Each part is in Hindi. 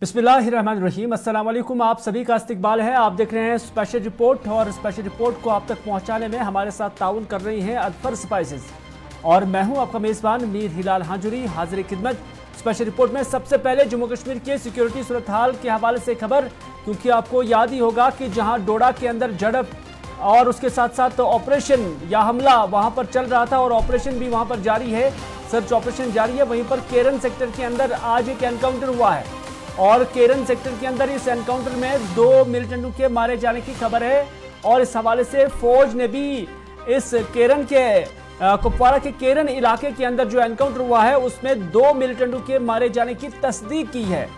बिस्मिल्लाहिर्रहमानिर्रहीम। अस्सलाम वालेकुम। आप सभी का इस्तकबाल है। आप देख रहे हैं स्पेशल रिपोर्ट और स्पेशल रिपोर्ट को आप तक पहुंचाने में हमारे साथ ताउन कर रही हैं अदफर स्पाइसेस और मैं हूं आपका मेज़बान मीर हिलाल हाजुरी, हाजिर खिदमत। स्पेशल रिपोर्ट में सबसे पहले जम्मू कश्मीर के सिक्योरिटी सूरत हाल के हवाले से खबर, क्योंकि आपको याद ही होगा कि जहां डोडा के अंदर झड़प और उसके साथ साथ ऑपरेशन या हमला वहां पर चल रहा था और ऑपरेशन भी वहां पर जारी है, सर्च ऑपरेशन जारी है। वहीं पर केरन सेक्टर के अंदर आज एक एनकाउंटर हुआ है और केरन सेक्टर के अंदर इस एनकाउंटर में 2 मिलिटेंटों के मारे जाने की खबर है। और इस हवाले से फौज ने भी इस केरन के कुपवाड़ा के केरन इलाके के अंदर जो एनकाउंटर हुआ है उसमें 2 मिलिटेंटों के मारे जाने की तस्दीक की है।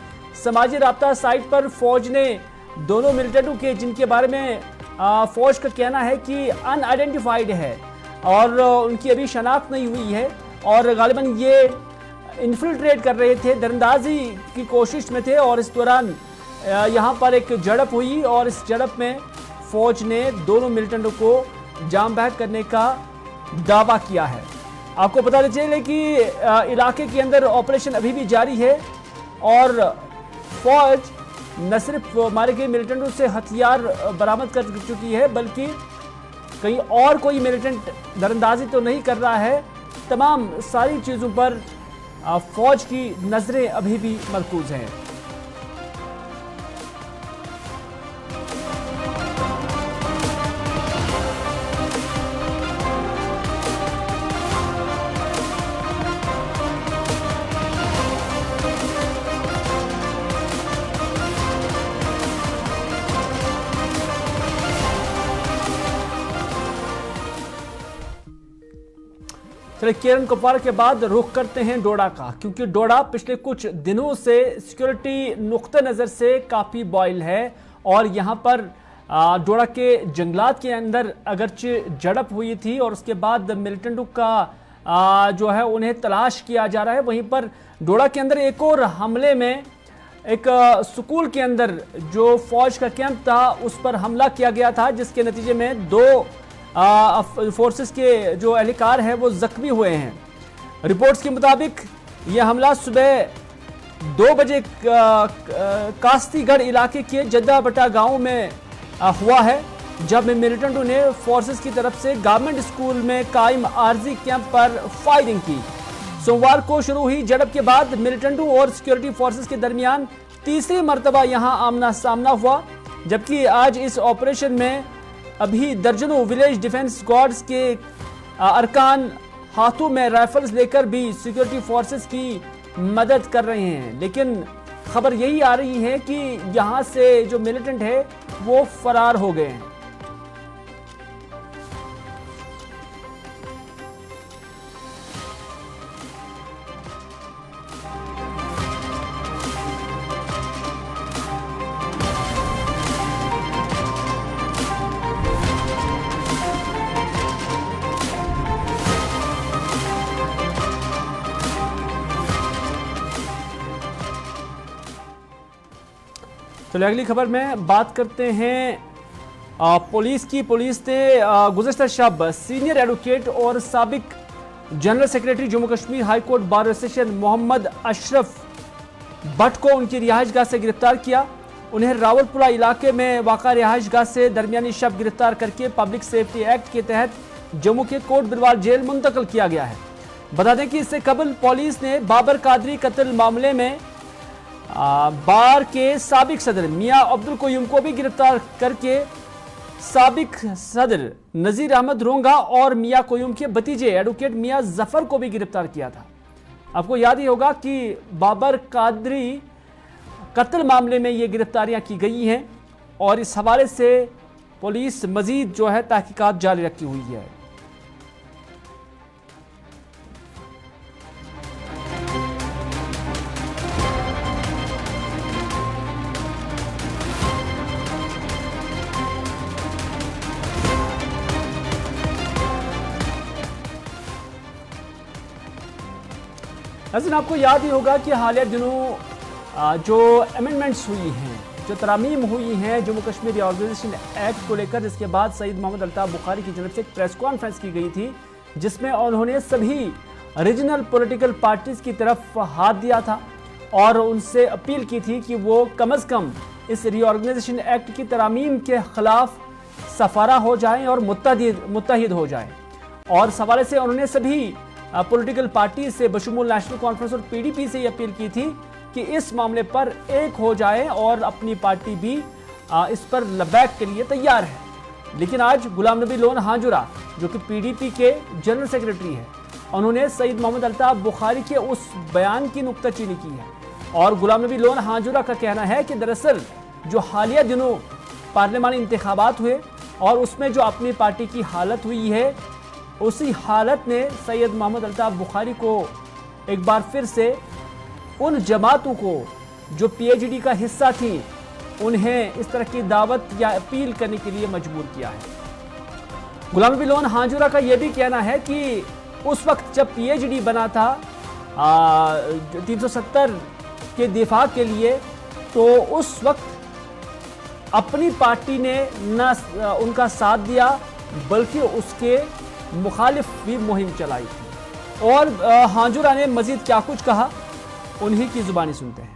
समाजी राब्ता साइट पर फौज ने दोनों मिलिटेंटों के, जिनके बारे में फौज का कहना है कि अनआइडेंटिफाइड है और उनकी अभी शनाख्त नहीं हुई है और गालिबन ये इन्फिल्ट्रेट कर रहे थे, दरअंदाजी की कोशिश में थे और इस दौरान यहाँ पर एक झड़प हुई और इस झड़प में फौज ने दोनों मिलिटेंटों को जाम बहक करने का दावा किया है। आपको बता चले कि इलाके के अंदर ऑपरेशन अभी भी जारी है और फौज न सिर्फ मारे गए मिलिटेंटों से हथियार बरामद कर चुकी है, बल्कि कहीं और कोई मिलिटेंट दरअंदाजी तो नहीं कर रहा है। तमाम सारी चीज़ों पर फौज की नजरें अभी भी मरकूज हैं। चलिए केरन कुपवाड़ा के बाद रुख करते हैं डोडा का, क्योंकि डोडा पिछले कुछ दिनों से सिक्योरिटी नुक्ते नज़र से काफ़ी बॉयल है और यहाँ पर डोडा के जंगलात के अंदर अगरचे झड़प हुई थी और उसके बाद मिलिटेंटों का जो है उन्हें तलाश किया जा रहा है। वहीं पर डोडा के अंदर एक और हमले में एक स्कूल के अंदर जो फौज का कैंप था उस पर हमला किया गया था, जिसके नतीजे में 2 फोर्सेस के जो एहलकार हैं वो जख्मी हुए हैं। रिपोर्ट्स के मुताबिक यह हमला सुबह 2 बजे कास्तीगढ़ इलाके के जद्दा बटा गांव में हुआ है, जब मिलिटेंटों ने फोर्सेस की तरफ से गवर्नमेंट स्कूल में कायम आर्जी कैंप पर फायरिंग की। सोमवार को शुरू हुई झड़प के बाद मिलिटेंटों और सिक्योरिटी फोर्सेस के दरमियान तीसरी मरतबा यहां आमना सामना हुआ, जबकि आज इस ऑपरेशन में अभी दर्जनों विलेज डिफेंस स्क्वाड्स के अरकान हाथों में राइफल्स लेकर भी सिक्योरिटी फोर्सेस की मदद कर रहे हैं। लेकिन खबर यही आ रही है कि यहां से जो मिलिटेंट है वो फरार हो गए हैं। तो अगली खबर में बात करते हैं पुलिस की। पुलिस ने गुज़श्ता शब सीनियर एडवोकेट और साबिक general secretary Jammu Kashmir high court bar association Mohammad Ashraf Bhatt को उनकी रिहाइशगाह से गिरफ्तार किया। उन्हें रावलपुरा इलाके में वाक़ा रिहाइशगाह से दरमियानी शब गिरफ्तार करके पब्लिक सेफ्टी एक्ट के तहत जम्मू के कोट बिलवाल जेल मुंतकिल किया गया है। बता दें कि इससे कबल पुलिस ने बाबर कादरी कत्ल मामले में बार के साबिक सदर मियां अब्दुल कोयूम को भी गिरफ्तार करके साबिक सदर नजीर अहमद रोंगा और मियां कोयूम के भतीजे एडवोकेट मियां जफर को भी गिरफ्तार किया था। आपको याद ही होगा कि बाबर कादरी कत्ल मामले में ये गिरफ्तारियां की गई हैं और इस हवाले से पुलिस मजीद जो है तहकीकात जारी रखी हुई है। नाज़रीन, आपको याद ही होगा कि हालिया दिनों जो अमेंडमेंट्स हुई हैं, जो तरामीम हुई हैं जम्मू कश्मीर रिऑर्गनाइजेशन एक्ट को लेकर, जिसके बाद सईद मोहम्मद अल्ताफ बुखारी की तरफ से एक प्रेस कॉन्फ्रेंस की गई थी जिसमें उन्होंने सभी रीजनल पॉलिटिकल पार्टीज की तरफ हाथ दिया था और उनसे अपील की थी कि वो कम से कम इस रीऑर्गेनाइजेशन एक्ट की तरमीम के खिलाफ सफारा हो जाएं और मुत्तहिद हो जाएं। और इस हवाले से उन्होंने सभी पॉलिटिकल पार्टी से बशमूल नेशनल कॉन्फ्रेंस और पीडीपी से ये अपील की थी कि इस मामले पर एक हो जाए और अपनी पार्टी भी इस पर लबैक के लिए तैयार है। लेकिन आज गुलाम नबी लोन हांजुरा जो कि पीडीपी के जनरल सेक्रेटरी हैं, उन्होंने सईद मोहम्मद अल्ताफ बुखारी के उस बयान की नुक्ताचीनी की है। और गुलाम नबी लोन हांजुरा का कहना है कि दरअसल जो हालिया दिनों पार्लियामानी इंतखाबात हुए और उसमें जो अपनी पार्टी की हालत हुई है, उसी हालत ने सैयद मोहम्मद अल्ताफ बुखारी को एक बार फिर से उन जमातों को जो पीएचडी का हिस्सा थी उन्हें इस तरह की दावत या अपील करने के लिए मजबूर किया है। गुलाम नबी लोन हांजुरा का यह भी कहना है कि उस वक्त जब पीएचडी बना था 370 के दिफा के लिए, तो उस वक्त अपनी पार्टी ने न उनका साथ दिया बल्कि उसके मुखालिफ भी मुहिम चलाई थी। और हांजुरा ने मजीद क्या कुछ कहा, उन्हीं की जुबानी सुनते हैं।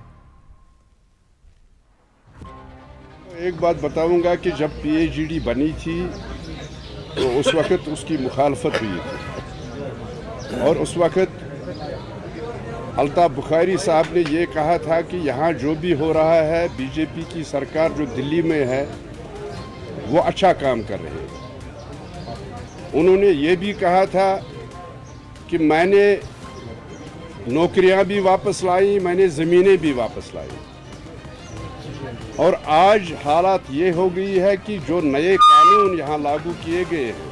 एक बात बताऊंगा कि जब पीएचडी बनी थी तो उस वक्त उसकी मुखालफत हुई थी और उस वक्त अल्ताफ बुखारी साहब ने ये कहा था कि यहाँ जो भी हो रहा है, बीजेपी की सरकार जो दिल्ली में है वो अच्छा काम कर रही है। उन्होंने ये भी कहा था कि मैंने नौकरियां भी वापस लाई, मैंने ज़मीनें भी वापस लाई। और आज हालात ये हो गई है कि जो नए कानून यहाँ लागू किए गए हैं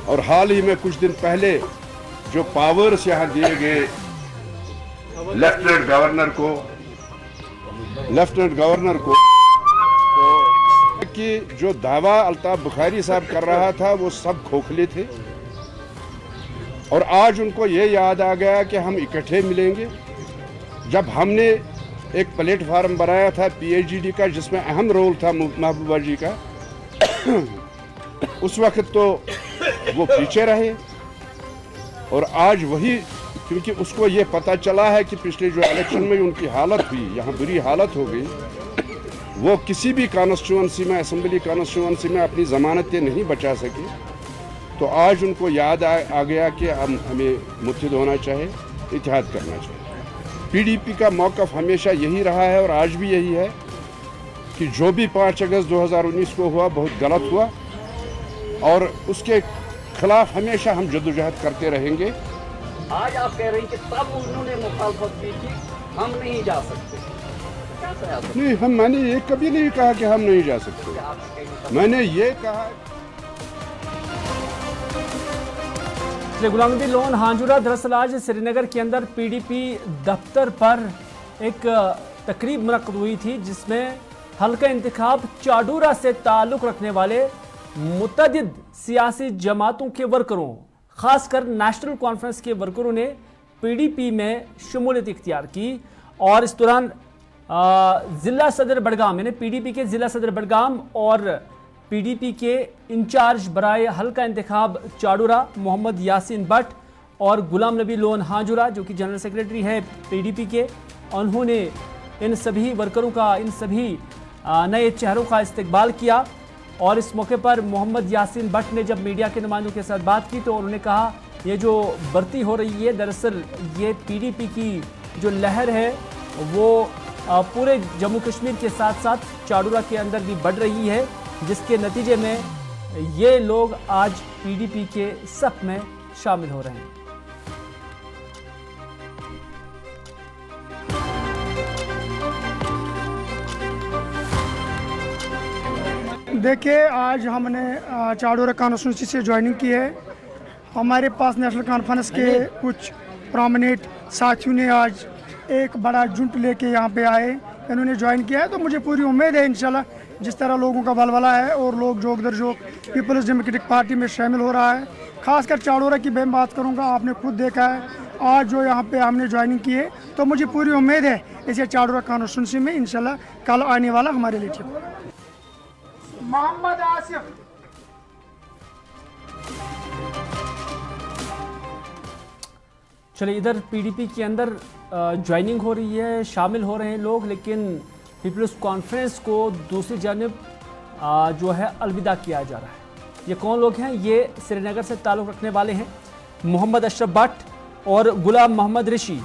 और हाल ही में कुछ दिन पहले जो पावर्स यहाँ दिए गए लेफ्टिनेंट गवर्नर को तो कि जो दावा अल्ताफ बुखारी साहब कर रहा था वो सब खोखले थे। और आज उनको ये याद आ गया कि हम इकट्ठे मिलेंगे। जब हमने एक प्लेटफार्म बनाया था पीएचडी का जिसमें अहम रोल था महबूबा जी का उस वक्त तो वो पीछे रहे और आज वही, क्योंकि उसको ये पता चला है कि पिछले जो इलेक्शन में उनकी हालत हुई, यहाँ बुरी हालत हो गई, वो किसी भी कॉन्स्टिट्यूंसी में, असेंबली कॉन्स्टिट्यूंसी में अपनी ज़मानतें नहीं बचा सके। तो आज उनको याद आ गया कि हमें मुत्तहिद होना चाहिए, इत्तेहाद करना चाहिए। पीडीपी का मौक़िफ़ हमेशा यही रहा है और आज भी यही है कि जो भी 5 अगस्त 2019 को हुआ बहुत गलत हुआ और उसके खिलाफ हमेशा हम जद्दोजहद करते रहेंगे। आज आप कह रहे हैं कि तब उन्होंने मुखालफत की कि हम नहीं जा सकते। नहीं, मैंने ये कभी नहीं कहा कि हम नहीं जा सकते। मैंने ये कहा गुलाम नबी लोन हांजुरा दरअसल आज श्रीनगर के अंदर पीडीपी दफ्तर पर एक तकरीब मुनक्कद हुई थी जिसमें हल्का इंतखाब चाडूरा से ताल्लुक़ रखने वाले मुतअद्दिद सियासी जमातों के वर्करों, खासकर नेशनल कॉन्फ्रेंस के वर्करों ने पीडीपी में शमूलियत इख्तियार की। और इस दौरान ज़िला सदर बडगाम यानी पीडीपी के ज़िला सदर बडगाम और पीडीपी के इंचार्ज बराए हल्का इंतखाब चाडूरा मोहम्मद यासीन भट्ट और गुलाम नबी लोन हांजुरा जो कि जनरल सेक्रेटरी है पीडीपी के, उन्होंने इन सभी वर्करों का, इन सभी नए चेहरों का इस्तकबाल किया। और इस मौके पर मोहम्मद यासीन भट्ट ने जब मीडिया के नुमाइंदों के साथ बात की तो उन्होंने कहा ये जो बढ़ती हो रही है दरअसल ये पीडीपी की जो लहर है वो पूरे जम्मू कश्मीर के साथ साथ चाडूरा के अंदर भी बढ़ रही है, जिसके नतीजे में ये लोग आज पीडीपी के सफ में शामिल हो रहे हैं। देखिए, आज हमने चाडूरा कॉन्स्टिट्यूंसी से ज्वाइनिंग की है। हमारे पास नेशनल कॉन्फ्रेंस के कुछ प्रोमिनेंट साथियों ने आज एक बड़ा जुट लेके यहाँ पे आए, इन्होंने ज्वाइन किया है। तो मुझे पूरी उम्मीद है इंशाल्लाह जिस तरह लोगों का बलबला है और लोग जोक दर जोक पीपल्स डेमोक्रेटिक पार्टी में शामिल हो रहा है। खासकर चाडूरा की मैं बात करूँगा, आपने खुद देखा है आज जो यहाँ पे हमने ज्वाइनिंग की है। तो मुझे पूरी उम्मीद है इसे चाडूरा कॉन्स्टिट्यूंसी में इंशाल्लाह कल आने वाला हमारे लिए ठीक होगा। मोहम्मद आसिफ चलिए, इधर पीडीपी के अंदर ज्वाइनिंग हो रही है, शामिल हो रहे हैं लोग, लेकिन पीपल्स कॉन्फ्रेंस को दूसरी जानिब जो है अलविदा किया जा रहा है। ये कौन लोग हैं? ये श्रीनगर से ताल्लुक़ रखने वाले हैं। मोहम्मद अशरफ भट्ट और गुलाम मोहम्मद ऋषि,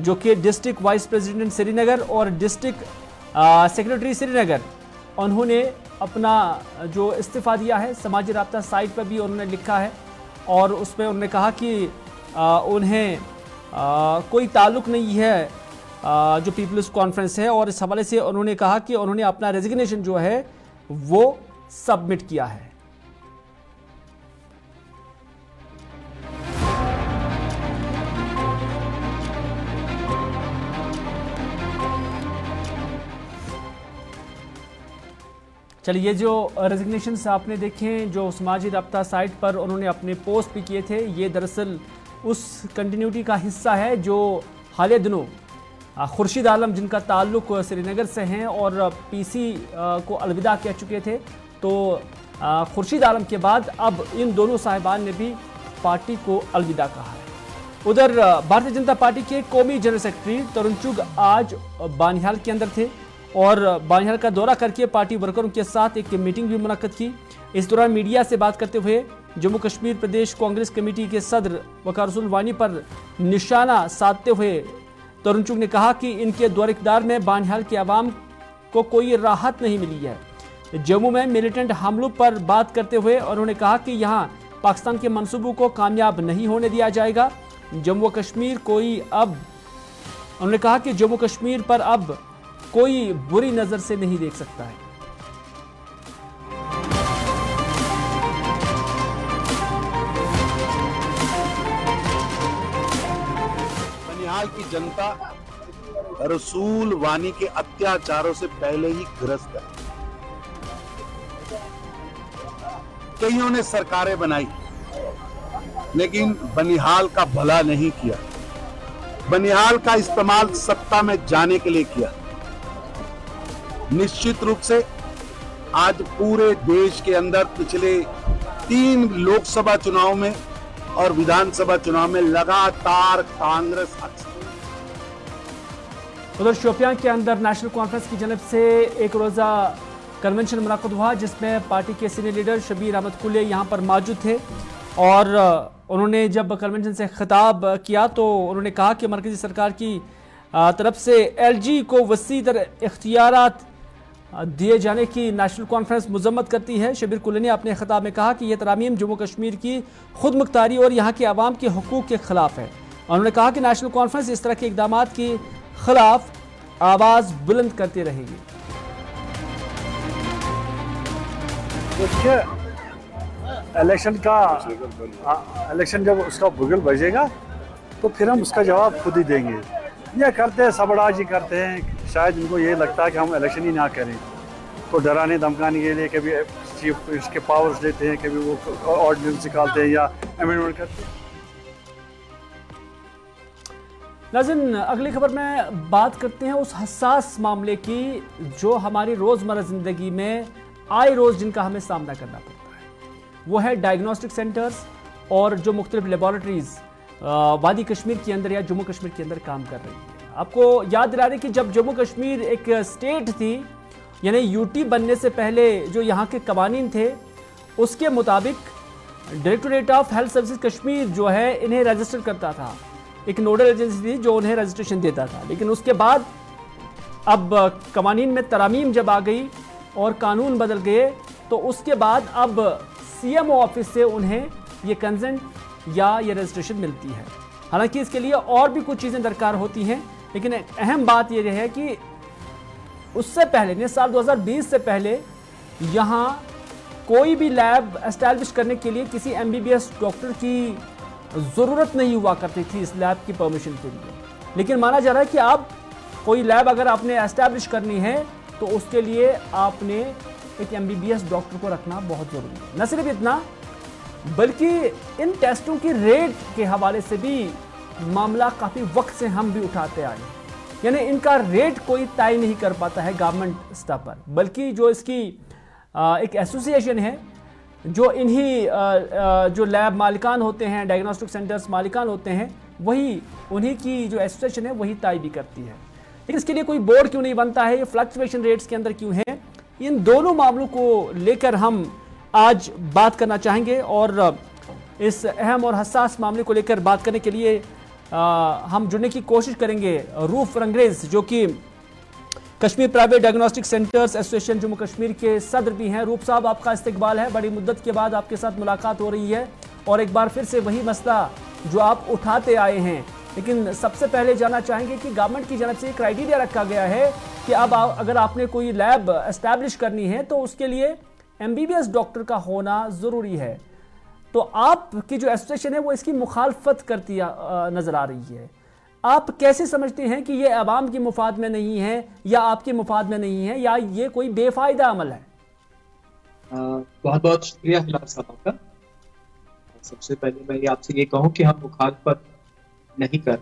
जो कि डिस्ट्रिक्ट वाइस प्रेसिडेंट श्रीनगर और डिस्ट्रिक्ट सेक्रेटरी श्रीनगर, उन्होंने अपना जो इस्तीफ़ा दिया है समाजी राब्ता साइट पर भी उन्होंने लिखा है और उसमें उन्होंने कहा कि उन्हें कोई ताल्लुक़ नहीं है जो पीपल्स कॉन्फ्रेंस है, और इस हवाले से उन्होंने कहा कि उन्होंने अपना रेजिग्नेशन जो है वो सबमिट किया है। चलिए, ये जो रेजिग्नेशंस आपने देखे जो समाजी राब्ता साइट पर उन्होंने अपने पोस्ट भी किए थे, ये दरअसल उस कंटिन्यूटी का हिस्सा है जो हालिया दिनों खुर्शीद आलम, जिनका ताल्लुक श्रीनगर से हैं और पीसी को अलविदा कह चुके थे, तो खुर्शीद आलम के बाद अब इन दोनों साहिबान ने भी पार्टी को अलविदा कहा है। उधर भारतीय जनता पार्टी के कौमी जनरल सेक्रेटरी तरुण चुग आज बानिहाल के अंदर थे और बानिहाल का दौरा करके पार्टी वर्करों के साथ एक मीटिंग भी मुनक्कद की। इस दौरान मीडिया से बात करते हुए जम्मू कश्मीर प्रदेश कांग्रेस कमेटी के सदर वकार रसूल वानी पर निशाना साधते हुए तरुण चुग ने कहा कि इनके दौर इक़्तिदार में बानिहाल के अवाम को कोई राहत नहीं मिली है। जम्मू में मिलिटेंट हमलों पर बात करते हुए उन्होंने कहा कि यहाँ पाकिस्तान के मंसूबों को कामयाब नहीं होने दिया जाएगा। जम्मू कश्मीर उन्होंने कहा कि जम्मू कश्मीर पर अब कोई बुरी नजर से नहीं देख सकता है। बनिहाल की जनता रसूल वानी के अत्याचारों से पहले ही ग्रस्त है। कईयों ने सरकारें बनाई लेकिन बनिहाल का भला नहीं किया। बनिहाल का इस्तेमाल सत्ता में जाने के लिए किया। निश्चित रूप से आज पूरे देश के अंदर पिछले 3 लोकसभा चुनाव में और विधानसभा चुनाव में लगातार कांग्रेस उधर शोपियां के अंदर नेशनल कॉन्फ्रेंस की जानब से एक रोज़ा कन्वेंशन मुनक़्क़द हुआ, जिसमें पार्टी के सीनियर लीडर शबीर अहमद कुल्ले यहाँ पर मौजूद थे और उन्होंने जब कन्वेंशन से खिताब किया तो उन्होंने कहा कि मरकज़ी सरकार की तरफ से एलजी को वसी तर इख्तियारात दिए जाने की नेशनल कॉन्फ्रेंस मजम्मत करती है। शबीर कुल्ले ने अपने खिताब में कहा कि यह तरामीम जम्मू कश्मीर की खुद मुख्तारी और यहाँ के अवाम के हुकूक के खिलाफ है। उन्होंने कहा कि नेशनल कॉन्फ्रेंस इस तरह के इक़दामात के खिलाफ आवाज़ बुलंद करती रहेगी। देखिए, इलेक्शन जब उसका बुगल बजेगा तो फिर हम उसका जवाब खुद ही देंगे। ये करते हैं, सबड़ाजी करते हैं, शायद इनको ये लगता है कि हम इलेक्शन ही ना करें, तो डराने धमकाने के लिए कभी चीफ इसके पावर्स देते हैं, कभी वो ऑर्डिनेंस निकालते हैं या अमेंडमेंट करते हैं। नाज़रीन, अगली खबर में बात करते हैं उस हसास मामले की जो हमारी रोज़मर्रा ज़िंदगी में आए रोज़ जिनका हमें सामना करना पड़ता है। वो है डायग्नोस्टिक सेंटर्स और जो मुख्तलिफ लेबॉरेटरीज़ वादी कश्मीर के अंदर या जम्मू कश्मीर के अंदर काम कर रही है। आपको याद दिला रहे कि जब जम्मू कश्मीर एक स्टेट थी, यानी यूटी बनने से पहले जो यहाँ के कवानीन थे उसके मुताबिक directorate of health services Kashmir जो है इन्हें रजिस्टर करता था, एक नोडल एजेंसी थी जो उन्हें रजिस्ट्रेशन देता था। लेकिन उसके बाद अब कवानीन में तरामीम जब आ गई और कानून बदल गए तो उसके बाद अब सीएमओ ऑफिस से उन्हें ये कंसेंट या ये रजिस्ट्रेशन मिलती है। हालांकि इसके लिए और भी कुछ चीज़ें दरकार होती हैं, लेकिन अहम बात यह है कि उससे पहले साल 2020 से पहले यहाँ कोई भी लैब एस्टैब्लिश करने के लिए किसी एमबीबीएस डॉक्टर की ज़रूरत नहीं हुआ करती थी इस लैब की परमिशन के लिए। लेकिन माना जा रहा है कि अब कोई लैब अगर आपने एस्टैब्लिश करनी है तो उसके लिए आपने एक एमबीबीएस डॉक्टर को रखना बहुत ज़रूरी है। न सिर्फ इतना बल्कि इन टेस्टों की रेट के हवाले से भी मामला काफ़ी वक्त से हम भी उठाते आए, यानी इनका रेट कोई तय नहीं कर पाता है गवर्नमेंट स्तर पर, बल्कि जो इसकी एक एसोसिएशन है जो इन्हीं जो लैब मालिकान होते हैं, डायग्नोस्टिक सेंटर्स मालिकान होते हैं, वही उन्हीं की जो एसोसिएशन है वही तय भी करती है। लेकिन इसके लिए कोई बोर्ड क्यों नहीं बनता है, ये फ्लक्चुएशन रेट्स के अंदर क्यों है, इन दोनों मामलों को लेकर हम आज बात करना चाहेंगे। और इस अहम और हसास मामले को लेकर बात करने के लिए हम जुड़ने की कोशिश करेंगे रूफ रंगरेज, जो कि Kashmir private diagnostic centres association Jammu Kashmir के सदर भी हैं। रूफ साहब, आपका इस्तकबाल है। बड़ी मुद्दत के बाद आपके साथ मुलाकात हो रही है और एक बार फिर से वही मसला जो आप उठाते आए हैं। लेकिन सबसे पहले जानना चाहेंगे कि गवर्नमेंट की जानब से क्राइटेरिया रखा गया है कि अब अगर आपने कोई लैब एस्टैब्लिश करनी है तो उसके लिए MBBS डॉक्टर का होना ज़रूरी है। तो आपकी जो एसोसिएशन है वो इसकी मुखालफत करती नज़र आ रही है। आप कैसे समझते हैं कि ये अवाम के मुफाद में नहीं है या आपके मुफाद में नहीं है, या ये कोई बेफायदा अमल है? बहुत बहुत शुक्रिया हिलाल साहब आपका। सबसे पहले मैं आपसे ये कहूँ कि हम मुखालफत नहीं कर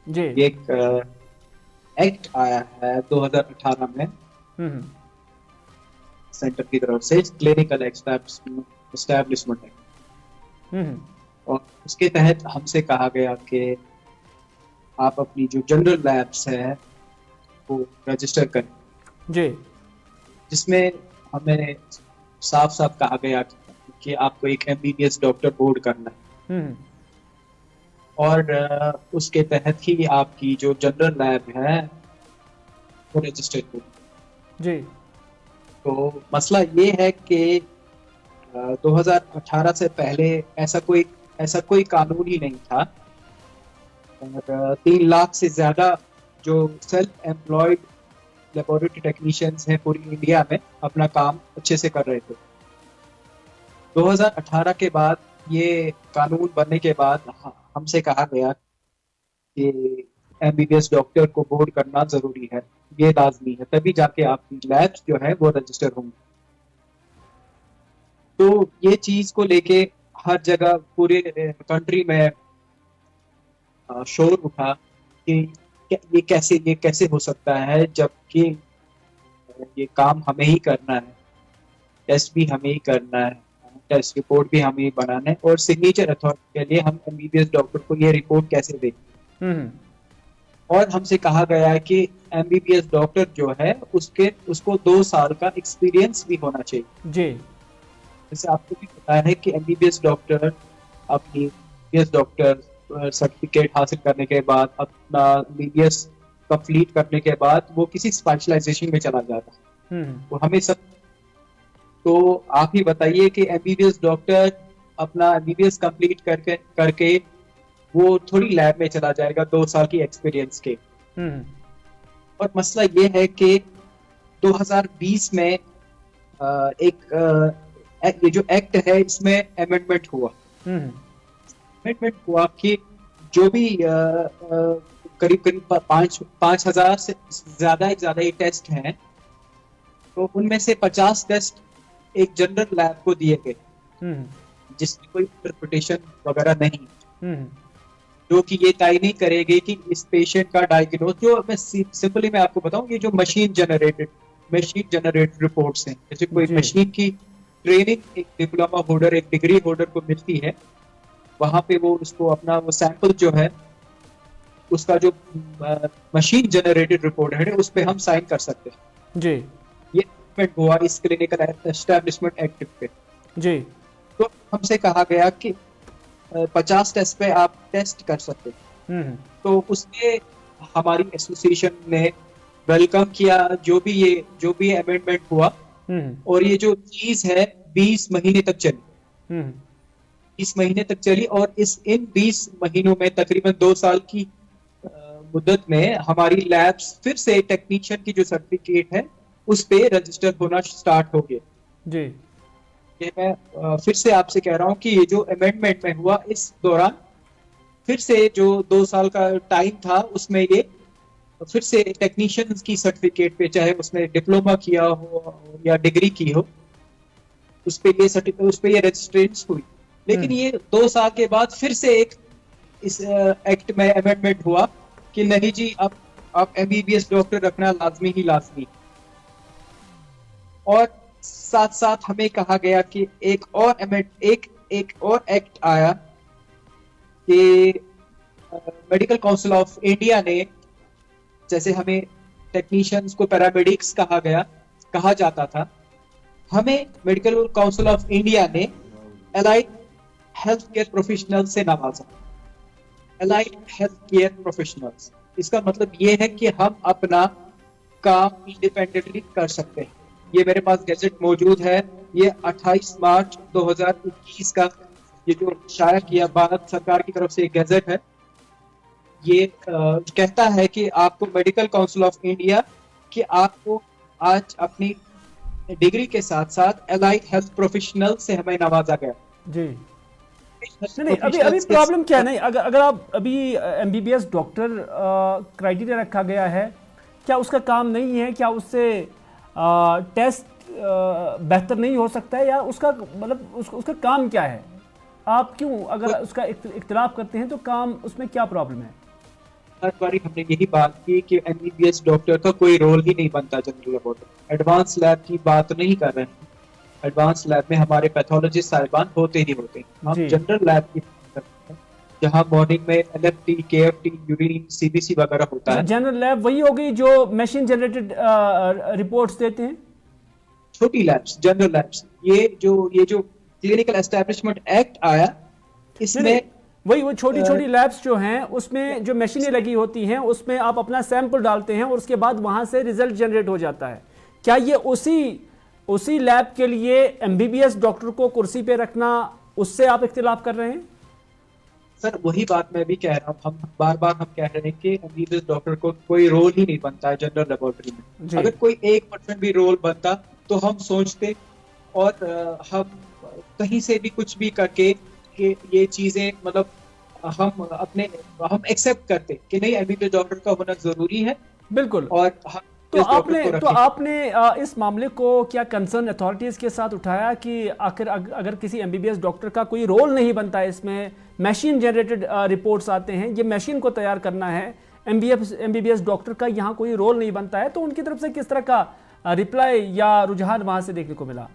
जी। एक एक्ट आया है 2018 में सेंटर की तरफ से, क्लिनिकल एस्टैब्लिशमेंट एक्ट, और उसके तहत हमसे कहा गया कि आप अपनी जो जनरल लैब्स है वो रजिस्टर करें जी, जिसमें हमें साफ साफ कहा गया कि आपको एक MBBS डॉक्टर बोर्ड करना है और उसके तहत ही आपकी जो जनरल लैब है वो रजिस्टर होगी जी। तो मसला ये है कि 2018 से पहले ऐसा कोई कानून ही नहीं था और 3 लाख से ज्यादा जो सेल्फ एम्प्लॉयड लेबोरेटरी टेक्नीशियंस हैं पूरी इंडिया में अपना काम अच्छे से कर रहे थे। 2018 के बाद ये कानून बनने के बाद हमसे कहा गया कि MBBS डॉक्टर को बोर्ड करना जरूरी है, ये लाजमी है, तभी जाके आपकी लैब्स जो है वो रजिस्टर होंगी। तो ये चीज को लेके हर जगह पूरे कंट्री में शोर उठा कि ये कैसे हो सकता है, जबकि ये काम हमें ही करना है, टेस्ट भी हमें ही करना है, टेस्ट रिपोर्ट भी हमें ही बनाना है, और सिग्नेचर अथॉरिटी के लिए हम MBBS डॉक्टर को ये रिपोर्ट कैसे दें। और हमसे कहा गया है कि MBBS डॉक्टर जो है उसको 2 साल का एक्सपीरियंस भी होना चाहिए जी। जैसे आपको भी पता है कि MBBS डॉक्टर अपनी MBBS डॉक्टर सर्टिफिकेट हासिल करने के बाद, अपना MBBS कंप्लीट करने के बाद वो किसी स्पेशलाइजेशन में चला जाता है। तो हमें सब, तो आप ही बताइए कि MBBS डॉक्टर अपना MBBS कंप्लीट करके वो थोड़ी लैब में चला जाएगा 2 साल की एक्सपीरियंस के। और मसला ये है कि 2020 में ये जो एक्ट है इसमें अमेंडमेंट हुआ कि जो भी करीब 5,000 से ज्यादा ये टेस्ट हैं, तो उनमें से 50 टेस्ट एक जनरल लैब को दिए गए जिसकी कोई इंटरप्रिटेशन वगैरह नहीं, जो कि ये तय नहीं करेगी कि इस पेशेंट का डायग्नोस, जो मैं सिंपली मैं आपको बताऊं, ये जो मशीन जनरेटेड रिपोर्ट्स हैं, जैसे कोई मशीन की ट्रेनिंग एक डिप्लोमा होल्डर, एक डिग्री होल्डर को मिलती है, वहां पे वो उसको अपना वो सैंपल जो है उसका जो मशीन जनरेटेड रिपोर्ट है उस पे हम साइन कर सकते हैं जी। ये हुआ इस क्लिनिकल एस्टैब्लिशमेंट एक्ट पे जी। तो हमसे कहा गया कि 50 टेस्ट पे आप टेस्ट कर सकते हैं। तो उसके हमारी एसोसिएशन ने वेलकम किया जो भी अमेंडमेंट हुआ, और ये जो चीज है 20 महीने तक चली। 20 महीने तक चली और इन 20 महीनों में तकरीबन 2 साल की मुद्दत में हमारी लैब्स फिर से टेक्नीशियन की जो सर्टिफिकेट है उस पे रजिस्टर होना स्टार्ट हो गया जी। ये मैं फिर से आपसे कह रहा हूँ कि ये जो अमेंडमेंट में हुआ इस दौरान फिर से जो 2 साल का टाइम था उसमें ये फिर से टेक्नीशियन की सर्टिफिकेट पे, चाहे उसने डिप्लोमा किया हो या डिग्री की हो, उस पे ये रजिस्ट्रेशन हुई। लेकिन ये 2 साल के बाद फिर से एक इस एक्ट में अमेंडमेंट हुआ कि नहीं जी, अब MBBS डॉक्टर रखना लाजमी। और साथ साथ हमें कहा गया कि एक और एक्ट आया कि मेडिकल काउंसिल ऑफ इंडिया ने, जैसे हमें टेक्नीशियंस को पैरामेडिक्स कहा जाता था, हमें मेडिकल काउंसिल ऑफ इंडिया ने एलाइड हेल्थ केयर प्रोफेशनल से नवाजा। एलाइड हेल्थ केयर प्रोफेशनल्स, इसका मतलब ये है कि हम अपना काम इंडिपेंडेंटली कर सकते हैं। ये मेरे पास गैजेट मौजूद है, ये 28 मार्च 2021 का ये जो शाया किया भारत सरकार की तरफ से एक गैजेट है। ये कहता है कि आपको मेडिकल काउंसिल ऑफ इंडिया कि आपको आज अपनी डिग्री के साथ साथ एलाइड हेल्थ प्रोफेशनल से हमें नवाजा गया। जी नहीं, अभी प्रॉब्लम क्या नहीं, अगर आप अभी एमबीबीएस डॉक्टर क्राइटेरिया रखा गया है, क्या उसका काम नहीं है, क्या उससे टेस्ट बेहतर नहीं हो सकता है, या उसका मतलब उसका काम क्या है? आप क्यों अगर उसका इख्तिलाफ करते हैं तो काम उसमें क्या प्रॉब्लम है? हर बारी हमने यही बात की कि एमबीबीएस डॉक्टर का कोई रोल ही नहीं बनता जनरल लेबोरेटरी। एडवांस लैब की बात नहीं कर रहे हैं, एडवांस लैब में हमारे पैथोलॉजिस्ट साहिबान होते ही होते हैं। हम जनरल लैब की बात करते हैं जहां मॉर्निंग में एलएफटी, केएफटी, यूरिन, सीबीसी वगैरह होता है। जनरल लैब वही होगी जो मशीन जनरेटेड रिपोर्ट्स देते हैं? छोटी लैब्स, जनरल लैब्स। ये जो क्लिनिकल एस्टैब्लिशमेंट एक्ट आया, इसमें वही वो छोटी छोटी लैब्स जो हैं उसमें जो मशीनें लगी होती हैं, उसमें आप अपना सैंपल डालते हैं और उसके बाद वहां से रिजल्ट जनरेट हो जाता है। क्या ये उसी लैब के लिए एमबीबीएस डॉक्टर को कुर्सी पे रखना, उससे आप इख्तिलाफ कर रहे हैं? सर वही बात मैं भी कह रहा हूँ, हम बार बार हम कह रहे हैं कि एमबीबीएस डॉक्टर को कोई रोल ही नहीं बनता है जनरल लेबोरेटरी में। अगर कोई 1% भी रोल बनता तो हम सोचते और हम कहीं से भी कुछ भी करके कि ये चीजें मतलब हम एक्सेप्ट करते कि नहीं एमबीबीएस डॉक्टर का होना जरूरी है। बिल्कुल। और तो आपने इस मामले को क्या कंसर्न अथॉरिटीज के साथ उठाया कि आखिर अगर किसी एमबीबीएस डॉक्टर का कोई रोल नहीं बनता है, इसमें मशीन जनरेटेड रिपोर्ट्स आते हैं, ये मशीन को तैयार करना है, एमबीबीएस डॉक्टर का यहाँ कोई रोल नहीं बनता है, तो उनकी तरफ से किस तरह का रिप्लाई या रुझान वहां से देखने को मिला?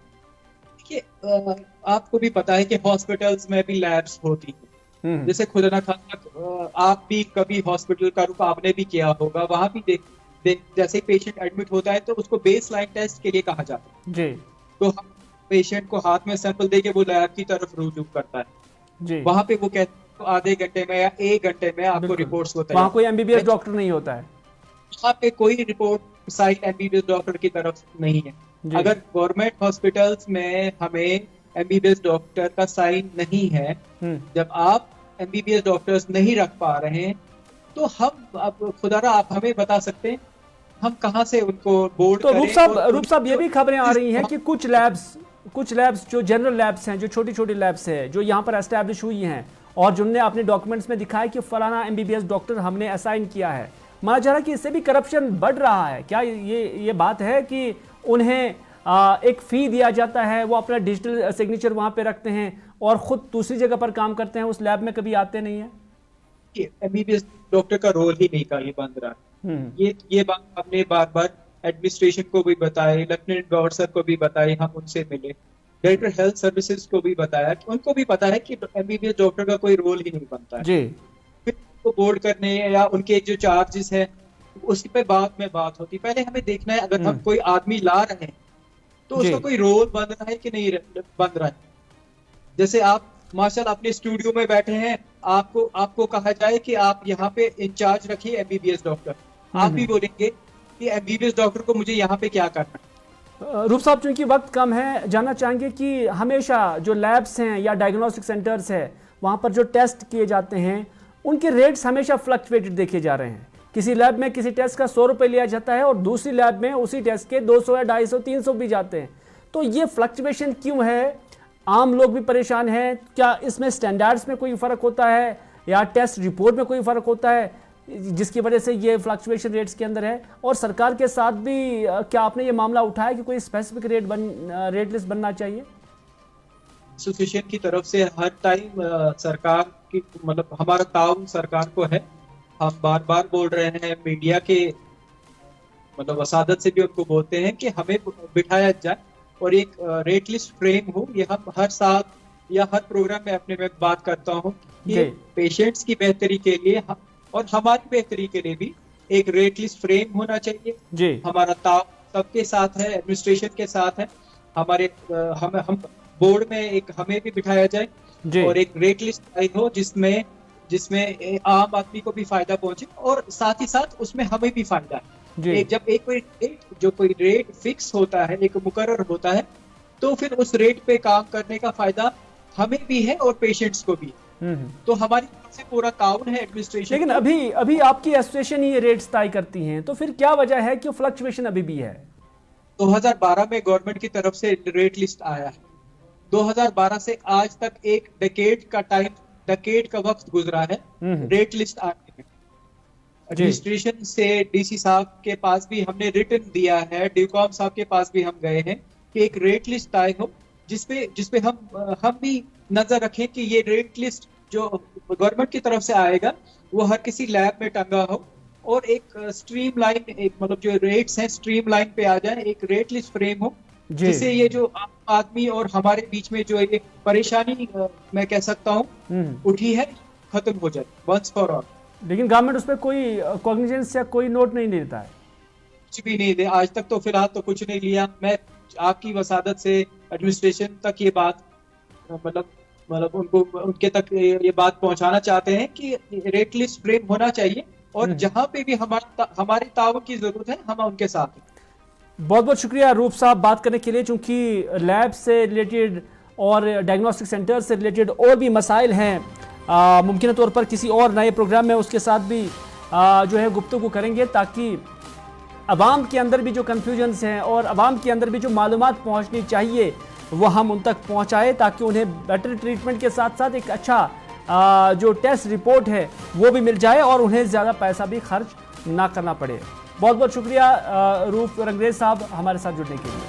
आपको भी पता है कि हॉस्पिटल्स में भी लैब्स होती हैं, जैसे खुदा ना खाना आप भी कभी हॉस्पिटल का रुख आपने भी किया होगा, वहां भी जैसे पेशेंट एडमिट होता है तो उसको बेस लाइन टेस्ट के लिए कहा जाता है जी। तो हम पेशेंट को हाथ में सैंपल देके वो लैब की तरफ रुजू करता है जी। वहां पे वो कहते हैं तो आधे घंटे में या 1 घंटे में आपको रिपोर्ट्स होता है। वहां कोई एमबीबीएस डॉक्टर नहीं होता है, वहां पे कोई रिपोर्ट साइट एमबीबीएस डॉक्टर की तरफ नहीं है। अगर गवर्नमेंट हॉस्पिटल्स में हमें एमबीबीएस डॉक्टर का साइन नहीं है, जब आप एमबीबीएस डॉक्टर्स नहीं रख पा रहे हैं, तो हम अब खुदारा आप हमें बता सकते हैं हम कहां से उनको बोर्ड तो रूप साहब ये भी खबरें आ रही हैं कि कुछ लैब्स जो जनरल लैब्स हैं, जो छोटी छोटी लैब्स हैं, जो यहाँ पर एस्टैब्लिश हुई हैं और जिनने अपने डॉक्यूमेंट्स में दिखाया कि फलाना एमबीबीएस डॉक्टर हमने असाइन किया है, माना जा रहा है कि इससे भी करप्शन बढ़ रहा है। क्या ये बात है कि उन्हें एक फी दिया जाता है, वो अपना डिजिटल सिग्नेचर वहां पे रखते हैं और खुद दूसरी जगह पर काम करते हैं, उस लैब में कभी आते नहीं है? एमबीबीएस डॉक्टर का रोल ही नहीं का ये बंद रहा। ये बात हमने बार बार एडमिनिस्ट्रेशन को भी बताई, लेफ्टिनेंट गवर्नर सर को भी बताई, हम उनसे मिले, डायरेक्टर हेल्थ सर्विसेज को भी बताया, उनको भी पता है कि एमबीबीएस डॉक्टर का कोई रोल ही नहीं बनता है जी। फिर उनको बोर्ड करने या उनके जो चार्जेस है उस पे बाद में बात होती। पहले हमें देखना है अगर हम कोई आदमी ला रहे हैं तो उसका कोई रोल बन रहा है कि नहीं बन रहा है। जैसे आप माशाल्लाह अपने स्टूडियो में बैठे हैं, आपको कहा जाए कि आप यहाँ पे इंचार्ज रखिए एमबीबीएस डॉक्टर, आप भी बोलेंगे कि एमबीबीएस डॉक्टर को मुझे यहाँ पे क्या करना है। रूप साहब चूंकि वक्त कम है, जानना चाहेंगे कि हमेशा जो लैब्स हैं या डायग्नोस्टिक सेंटर्स है, वहाँ पर जो टेस्ट किए जाते हैं उनके रेट्स हमेशा फ्लक्चुएटेड देखे जा रहे हैं। किसी लैब में किसी टेस्ट का 100 रुपये लिया जाता है और दूसरी लैब में उसी टेस्ट के 200 या 250, 300 भी जाते हैं। तो ये फ्लक्चुएशन क्यों है? आम लोग भी परेशान हैं। क्या इसमें स्टैंडर्ड्स में कोई फ़र्क होता है या टेस्ट रिपोर्ट में कोई फ़र्क होता है जिसकी वजह से ये फ्लक्चुएशन रेट्स के अंदर है? और सरकार के साथ भी क्या आपने ये मामला उठाया कि कोई स्पेसिफिक रेट लिस्ट बनना चाहिए? एसोसिएशन की तरफ से हर टाइम सरकार की मतलब हमारा ताउन सरकार को है। हम बार बार बोल रहे हैं, मीडिया के मतलब वसादत से भी उनको बोलते हैं कि हमें बिठाया जाए और एक रेट लिस्ट फ्रेम हो। ये हम हर साल या हर प्रोग्राम में अपने में बात करता हूँ कि जी। पेशेंट्स की बेहतरी के लिए और हमारी बेहतरी के लिए भी एक रेट लिस्ट फ्रेम होना चाहिए। जी। हमारा ताव सबके साथ है, एडमिनिस्ट्रेशन के साथ है, हमारे हम बोर्ड में एक हमें भी बिठाया जाए जी। और एक रेट लिस्ट हो जिसमें आम आदमी को भी फायदा पहुंचे और साथ ही साथ उसमें हमें भी फायदा है। जी। जब कोई रेट फिक्स होता है, एक मुकर्रर होता है, तो फिर उस रेट पे काम करने का फायदा हमें भी है और पेशेंट्स को भी। तो हमारी तरफ से पूरा ताउन है एडमिनिस्ट्रेशन। लेकिन अभी आपकी एसोसिएशन ही ये रेट्स तय करती हैं, तो फिर क्या वजह है कि फ्लक्चुएशन अभी भी है? 2012 में गवर्नमेंट की तरफ से रेट लिस्ट आया है। 2012 से आज तक एक डेकेड का वक्त गुजरा है रेट लिस्ट आने में। एडमिनिस्ट्रेशन से डीसी साहब के पास भी हमने रिटन दिया है, डीकॉम साहब के पास भी हम गए हैं कि एक रेट लिस्ट तय हो जिसपे हम भी नजर रखें कि ये रेट लिस्ट जो गवर्नमेंट की तरफ से आएगा वो हर किसी लैब में टंगा हो और एक स्ट्रीमलाइन, एक मतलब जो रेट्स हैं स्ट्रीमलाइन पे आ जाए, एक रेट लिस्ट फ्रेम हो जिससे ये जो आम आदमी और हमारे बीच में जो एक परेशानी मैं कह सकता हूँ उठी है, खत्म हो जाए वंस फॉर ऑल। लेकिन गवर्नमेंट उस पर कोई कॉग्निजेंस या कोई नोट नहीं लेता है? कुछ भी नहीं दे आज तक, तो फिलहाल तो कुछ नहीं लिया। मैं आपकी वसादत से एडमिनिस्ट्रेशन तक ये बात मतलब उनके तक ये बात पहुंचाना चाहते हैं कि रेट लिस्ट फ्रेम होना चाहिए और जहां पे भी हमारे ताउन की जरूरत है हम उनके साथ हैं। बहुत बहुत शुक्रिया रूप साहब बात करने के लिए। चूंकि लैब से रिलेटेड और डायग्नोस्टिक सेंटर से रिलेटेड और भी मसाइल हैं, मुमकिन तौर पर किसी और नए प्रोग्राम में उसके साथ भी जो है गुफ्तगू करेंगे, ताकि अवाम के अंदर भी जो कन्फ्यूजन्स हैं और अवाम के अंदर भी जो मालूमात पहुंचनी चाहिए वो हम उन तक पहुंचाए, ताकि उन्हें बेटर ट्रीटमेंट के साथ साथ एक अच्छा जो टेस्ट रिपोर्ट है वो भी मिल जाए और उन्हें ज़्यादा पैसा भी खर्च ना करना पड़े। बहुत बहुत शुक्रिया रूप रंगरेज साहब हमारे साथ जुड़ने के लिए।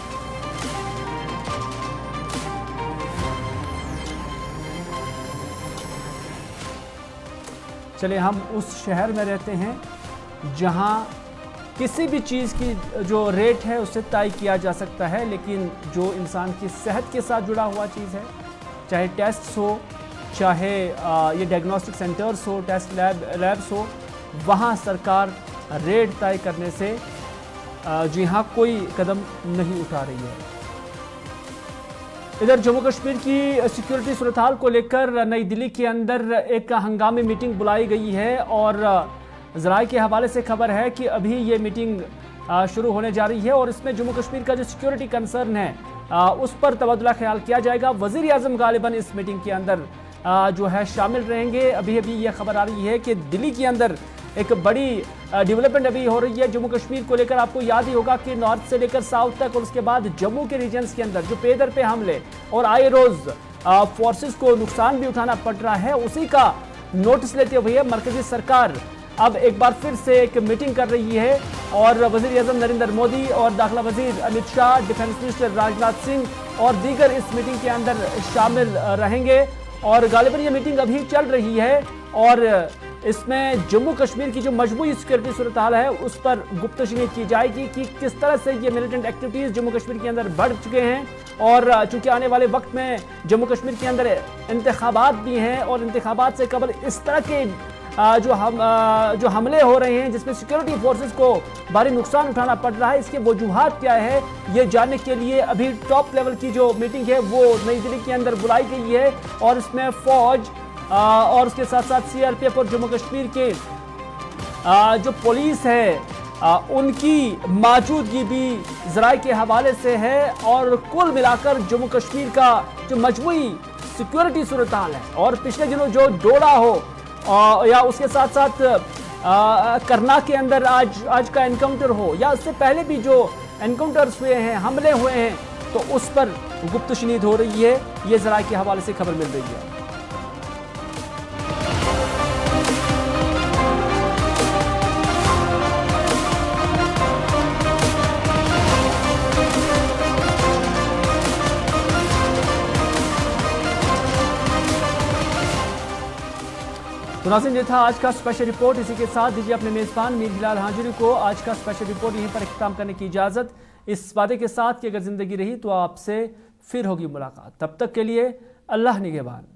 चलिए, हम उस शहर में रहते हैं जहां किसी भी चीज़ की जो रेट है उसे तय किया जा सकता है, लेकिन जो इंसान की सेहत के साथ जुड़ा हुआ चीज़ है, चाहे टेस्ट हो, चाहे ये डायग्नोस्टिक सेंटर्स हो, टेस्ट लैब्स हो, वहाँ सरकार रेट तय करने से जी हाँ कोई कदम नहीं उठा रही है। इधर जम्मू कश्मीर की सिक्योरिटी सूरत हाल को लेकर नई दिल्ली के अंदर एक हंगामी मीटिंग बुलाई गई है और ज़राए के हवाले से खबर है कि अभी ये मीटिंग शुरू होने जा रही है और इसमें जम्मू कश्मीर का जो सिक्योरिटी कंसर्न है उस पर तबादला ख्याल किया जाएगा। वज़ीर आज़म गालिबन इस मीटिंग के अंदर जो है शामिल रहेंगे। अभी ये खबर आ रही है कि दिल्ली के अंदर एक बड़ी डेवलपमेंट अभी हो रही है जम्मू कश्मीर को लेकर। आपको याद ही होगा कि नॉर्थ से लेकर साउथ तक और उसके बाद जम्मू के रीजन्स के अंदर जो पे दर पे हमले और आए रोज फोर्सेस को नुकसान भी उठाना पड़ रहा है, उसी का नोटिस लेते हुए मरकजी सरकार अब एक बार फिर से एक मीटिंग कर रही है और वज़ीर आज़म नरेंद्र मोदी और दाखिला वज़ीर अमित शाह, डिफेंस मिनिस्टर राजनाथ सिंह और दीगर इस मीटिंग के अंदर शामिल रहेंगे। और गालिबन ये मीटिंग अभी चल रही है और इसमें जम्मू कश्मीर की जो मजबूती सिक्योरिटी सूरत हाल है उस पर गुफ्तगू की जाएगी कि किस तरह से ये मिलिटेंट एक्टिविटीज़ जम्मू कश्मीर के अंदर बढ़ चुके हैं। और चूंकि आने वाले वक्त में जम्मू कश्मीर के अंदर इंतखाबात भी हैं और इंतखाबात से कबल इस तरह के जो हमले हो रहे हैं जिसमें सिक्योरिटी फोर्सेस को भारी नुकसान उठाना पड़ रहा है, इसके वजूहात क्या है ये जानने के लिए अभी टॉप लेवल की जो मीटिंग है वो नई दिल्ली के अंदर बुलाई गई है और इसमें फौज और उसके साथ साथ सीआरपीएफ और जम्मू कश्मीर के जो पुलिस है उनकी मौजूदगी भी ज़राए के हवाले से है। और कुल मिलाकर जम्मू कश्मीर का जो मजमूई सिक्योरिटी सूरत हाल है और पिछले दिनों जो डोडा हो या उसके साथ साथ करना के अंदर आज का एनकाउंटर हो या उससे पहले भी जो एनकाउंटर्स हुए हैं, हमले हुए हैं, तो उस पर गुफ्तशनीद हो रही है। ये ज़राए के हवाले से खबर मिल रही है। तो नाज़रीन, ये था आज का स्पेशल रिपोर्ट। इसी के साथ दीजिए अपने मेज़बान मीर हिलाल हांजुरी को आज का स्पेशल रिपोर्ट यहीं पर इख्तिताम करने की इजाज़त, इस वादे के साथ कि अगर ज़िंदगी रही तो आपसे फिर होगी मुलाकात। तब तक के लिए अल्लाह निगहबान।